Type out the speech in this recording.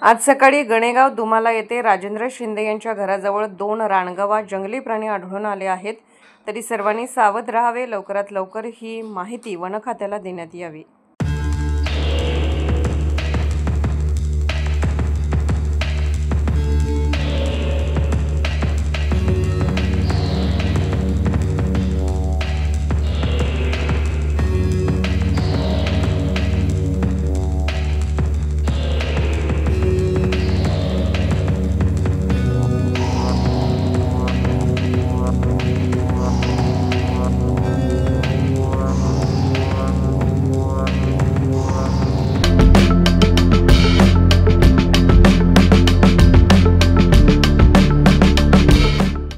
आज सकाळी गणेगाव दुमाला येथे राजेंद्र शिंदे यांच्या घराजवळ 2 रानगवा जंगली प्राणी आढळून आले आहेत। तरी सर्वांनी सावध राहावे। लवकरात लवकर ही माहिती वन खात्याला देण्यात यावी।